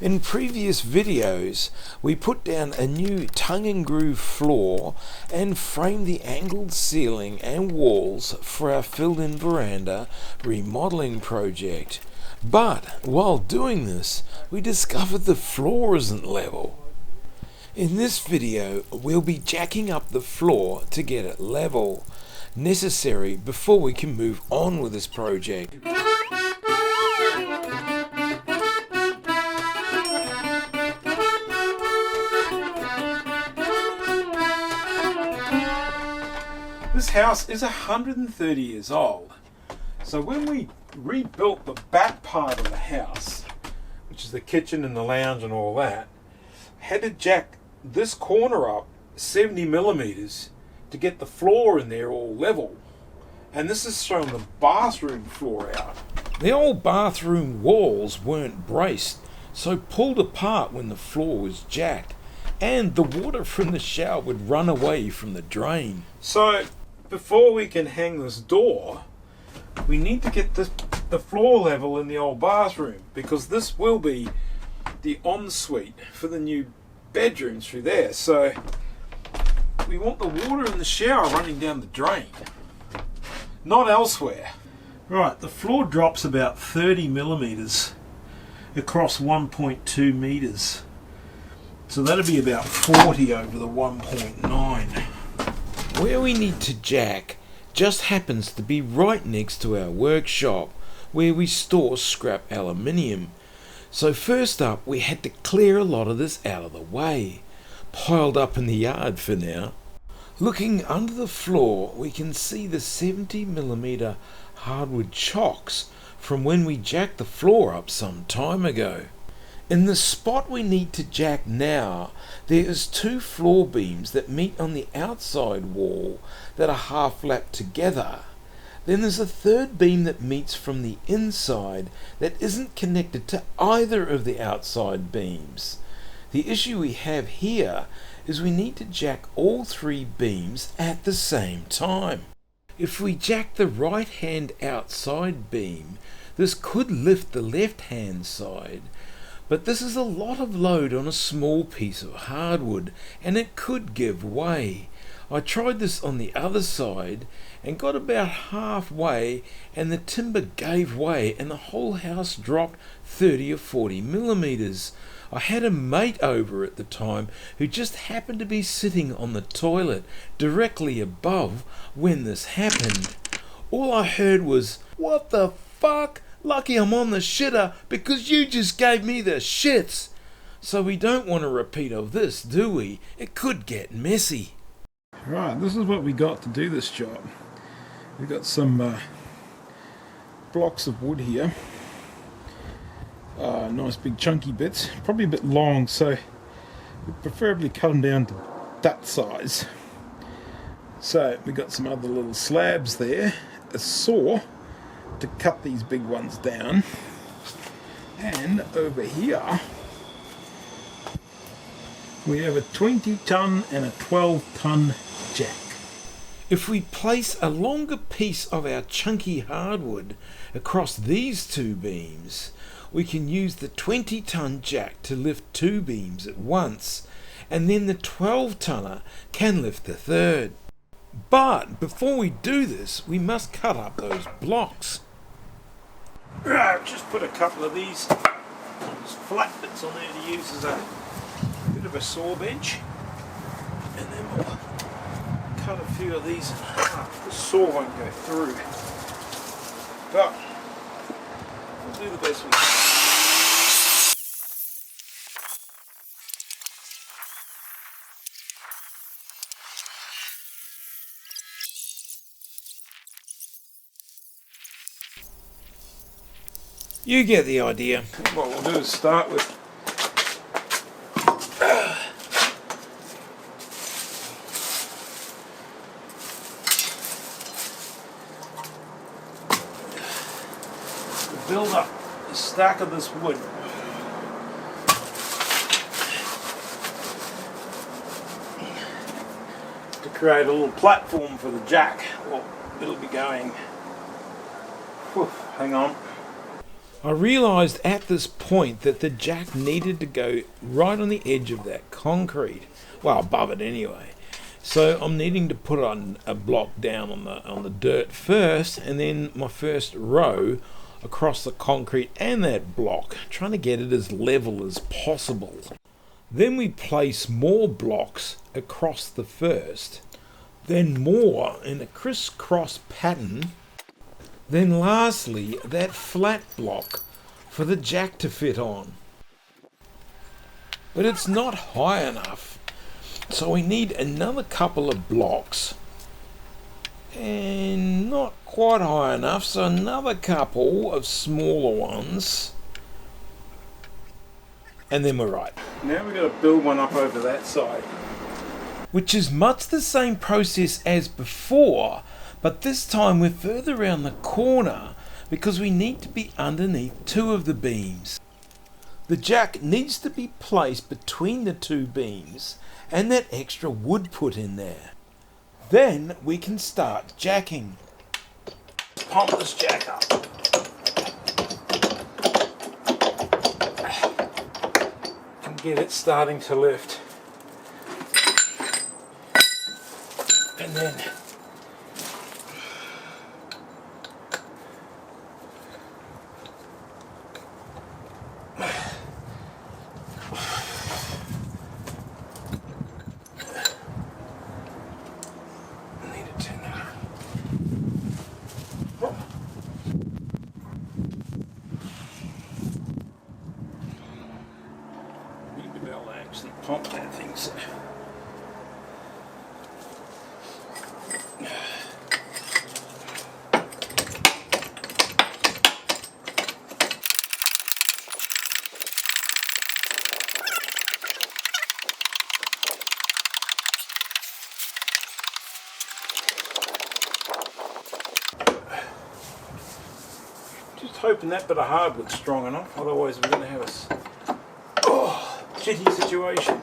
In previous videos, we put down a new tongue and groove floor and framed the angled ceiling and walls for our filled-in veranda remodeling project. But while doing this, we discovered the floor isn't level. In this video, we'll be jacking up the floor to get it level, necessary before we can move on with this project. This house is 130 years old, so when we rebuilt the back part of the house, which is the kitchen and the lounge and all that, had to jack this corner up 70 millimeters to get the floor in there all level. And this is showing the bathroom floor out. The old bathroom walls weren't braced, so pulled apart when the floor was jacked, and the water from the shower would run away from the drain. So before we can hang this door, we need to get the floor level in the old bathroom, because this will be the ensuite for the new bedrooms through there. So we want the water in the shower running down the drain, not elsewhere. Right, the floor drops about 30 millimeters across 1.2 meters. So that'll be about 40 over the 1.9. Where we need to jack just happens to be right next to our workshop where we store scrap aluminium. So first up, we had to clear a lot of this out of the way, piled up in the yard for now. Looking under the floor, we can see the 70 millimeter hardwood chocks from when we jacked the floor up some time ago. In the spot we need to jack now, there is two floor beams that meet on the outside wall that are half lapped together. Then there's a third beam that meets from the inside that isn't connected to either of the outside beams. The issue we have here is we need to jack all three beams at the same time. If we jack the right hand outside beam, this could lift the left hand side, but this is a lot of load on a small piece of hardwood and it could give way. I tried this on the other side and got about halfway and the timber gave way and the whole house dropped 30 or 40 millimeters. I had a mate over at the time who just happened to be sitting on the toilet directly above when this happened. All I heard was, "What the fuck? Lucky I'm on the shitter because you just gave me the shits." So we don't want a repeat of this, do we? It could get messy. Right, this is what we got to do this job. We've got some blocks of wood here. Nice big chunky bits, probably a bit long, so we preferably cut them down to that size. So we got some other little slabs there, a saw to cut these big ones down, and over here we have a 20-ton and a 12-ton jack. If we place a longer piece of our chunky hardwood across these two beams, we can use the 20-ton jack to lift two beams at once, and then the 12-tonner can lift the third. But before we do this, we must cut up those blocks. Just put a couple of these flat bits on there to use as a bit of a saw bench, and then we'll cut a few of these in half. The saw won't go through, but we'll do the best we can. You get the idea. What we'll do is start with build up a stack of this wood. To create a little platform for the jack. Well, it'll be going. Whew, hang on. I realised at this point that the jack needed to go right on the edge of that concrete, well, above it anyway. So I'm needing to put on a block down on the dirt first, and then my first row across the concrete and that block, trying to get it as level as possible. Then we place more blocks across the first, then more in a crisscross pattern. Then lastly, that flat block for the jack to fit on. But it's not high enough, so we need another couple of blocks. And not quite high enough, so another couple of smaller ones. And then we're right. Now we've got to build one up over that side. Which is much the same process as before, but this time we're further around the corner because we need to be underneath two of the beams. The jack needs to be placed between the two beams and that extra wood put in there. Then we can start jacking. Pump this jack up. And get it starting to lift. And then actually pump that thing. So. Just hoping that bit of hardwood's strong enough, otherwise we're going to have a shitty situation.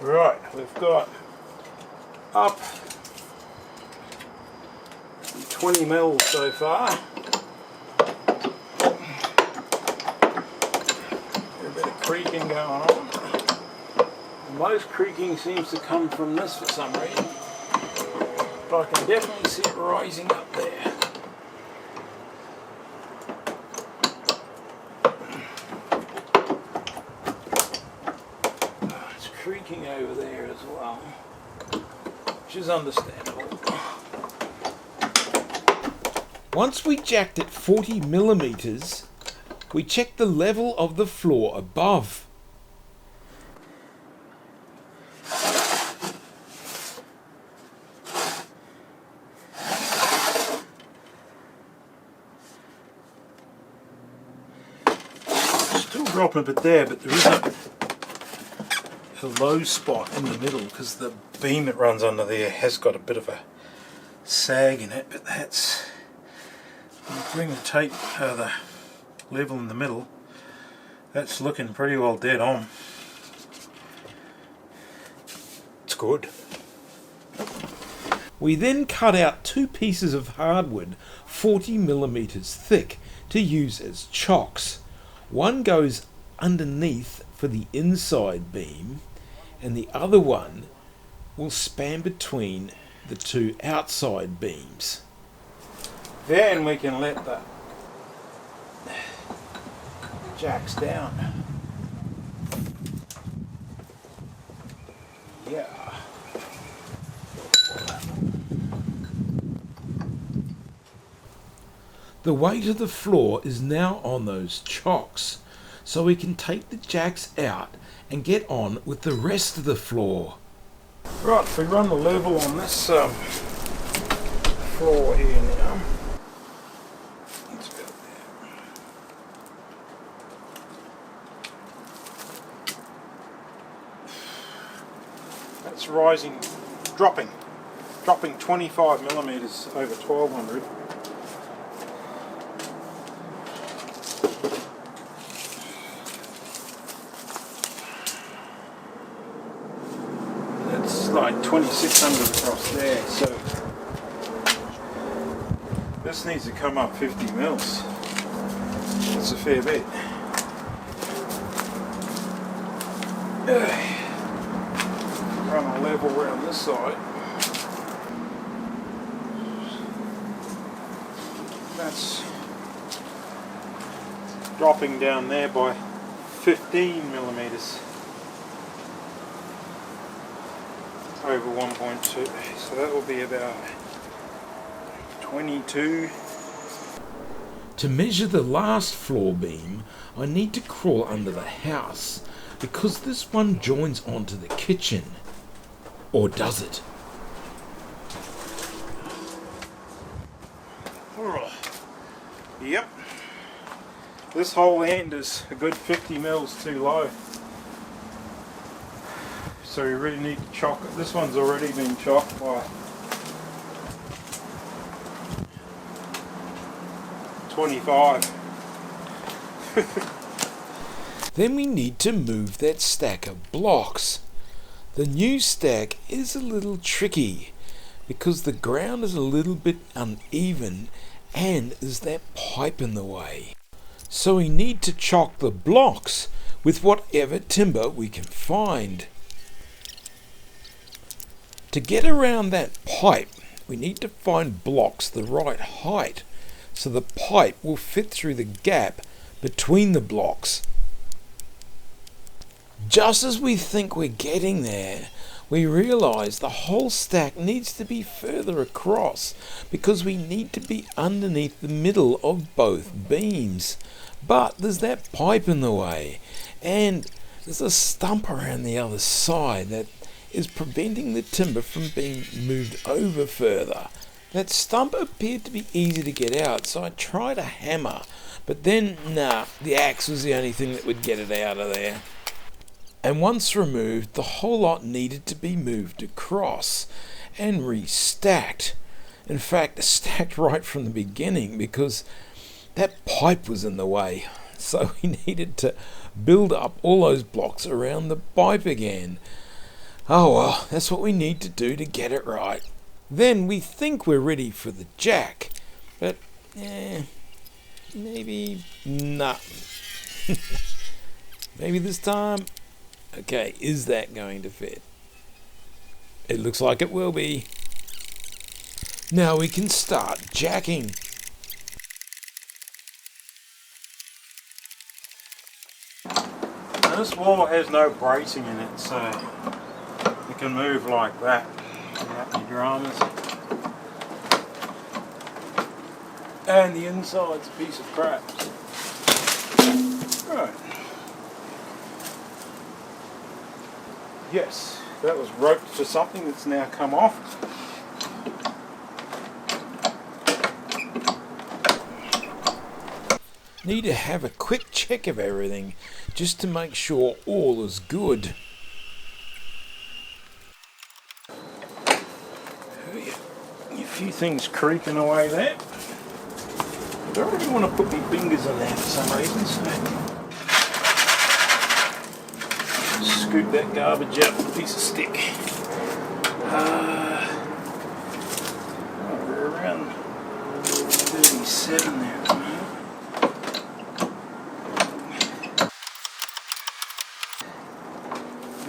Right, we've got up 20 mils so far. A bit of creaking going on. Most creaking seems to come from this for some reason, but I can definitely see it rising up there. It's creaking over there as well, which is understandable. Once we jacked at 40 millimeters, we checked the level of the floor above. Dropping a bit there, but there is a low spot in the middle because the beam that runs under there has got a bit of a sag in it, but that's, when you bring the tape the level in the middle, that's looking pretty well dead on. It's good. We then cut out two pieces of hardwood 40 millimeters thick to use as chocks. One goes underneath for the inside beam, and the other one will span between the two outside beams. Then we can let the jacks down. Yeah. The weight of the floor is now on those chocks, so we can take the jacks out and get on with the rest of the floor. Right, if we run the level on this floor here now, let's go there. That's rising, dropping 25 millimeters over 1200. It's like 2600 across there, so this needs to come up 50 mils. That's a fair bit. Run a level around this side. That's dropping down there by 15 millimeters over 1.2, so that will be about 22. To measure the last floor beam, I need to crawl under the house because this one joins onto the kitchen. Or does it? Yep. This whole end is a good 50 mils too low. So we really need to chock it. This one's already been chocked by 25. Then we need to move that stack of blocks. The new stack is a little tricky because the ground is a little bit uneven and there's that pipe in the way. So we need to chock the blocks with whatever timber we can find. To get around that pipe, we need to find blocks the right height so the pipe will fit through the gap between the blocks. Just as we think we're getting there, we realise the whole stack needs to be further across because we need to be underneath the middle of both beams. But there's that pipe in the way, and there's a stump around the other side that is preventing the timber from being moved over further. That stump appeared to be easy to get out, so I tried a hammer, but then, the axe was the only thing that would get it out of there. And once removed, the whole lot needed to be moved across and restacked. In fact, stacked right from the beginning because that pipe was in the way. So we needed to build up all those blocks around the pipe again. Oh well, that's what we need to do to get it right. Then we think we're ready for the jack, but maybe not. Maybe this time. Okay, is that going to fit? It looks like it will be. Now we can start jacking. Now this wall has no bracing in it, so you can move like that without any dramas. And the inside's a piece of crap. Right. Yes, that was roped to something that's now come off. Need to have a quick check of everything just to make sure all is good. A few things creaking away there. I don't really want to put my fingers in there for some reason, so scoop that garbage out with a piece of stick. We're around 37 there at the moment.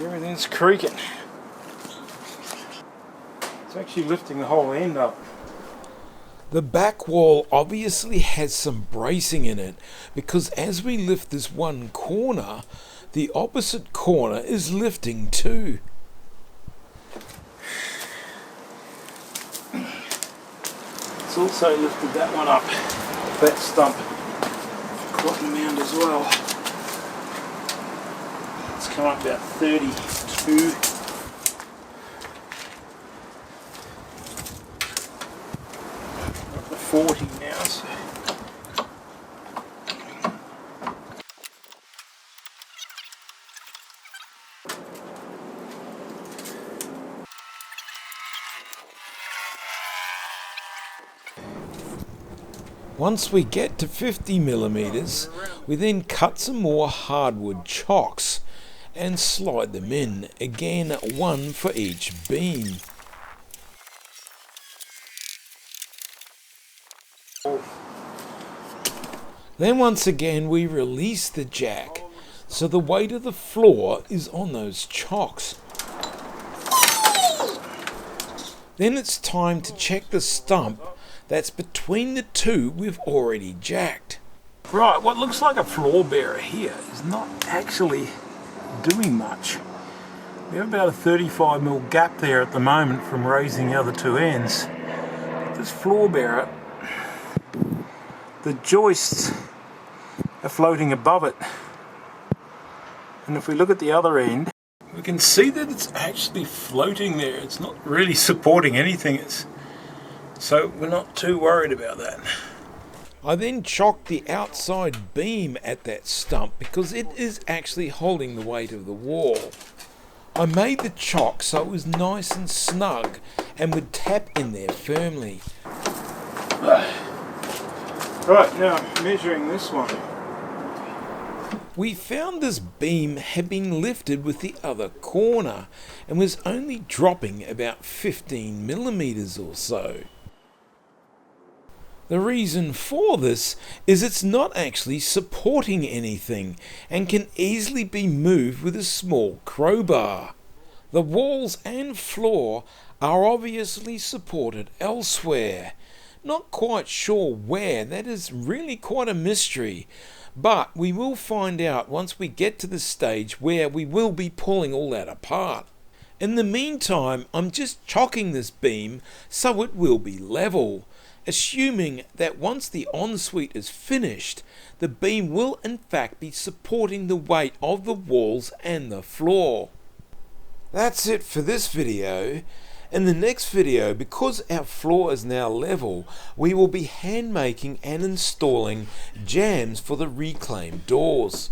Everything's creaking. It's actually lifting the whole end up. The back wall obviously has some bracing in it because as we lift this one corner, the opposite corner is lifting too. It's also lifted that one up, that stump, cotton mound as well. It's come up about 32. Up to 40 now. So. Once we get to 50 millimeters, we then cut some more hardwood chocks and slide them in, again one for each beam. Then once again we release the jack, so the weight of the floor is on those chocks. Then it's time to check the stump that's between the two we've already jacked. Right, what looks like a floor bearer here is not actually doing much. We have about a 35mm gap there at the moment from raising the other two ends. This floor bearer, the joists are floating above it. And if we look at the other end, we can see that it's actually floating there. It's not really supporting anything. So we're not too worried about that. I then chocked the outside beam at that stump because it is actually holding the weight of the wall. I made the chock so it was nice and snug and would tap in there firmly. Right, now measuring this one. We found this beam had been lifted with the other corner and was only dropping about 15mm or so. The reason for this is it's not actually supporting anything and can easily be moved with a small crowbar. The walls and floor are obviously supported elsewhere. Not quite sure where, that is really quite a mystery, but we will find out once we get to the stage where we will be pulling all that apart. In the meantime, I'm just chocking this beam so it will be level, assuming that once the ensuite is finished, the beam will in fact be supporting the weight of the walls and the floor. That's it for this video. In the next video, because our floor is now level, we will be hand making and installing jambs for the reclaimed doors.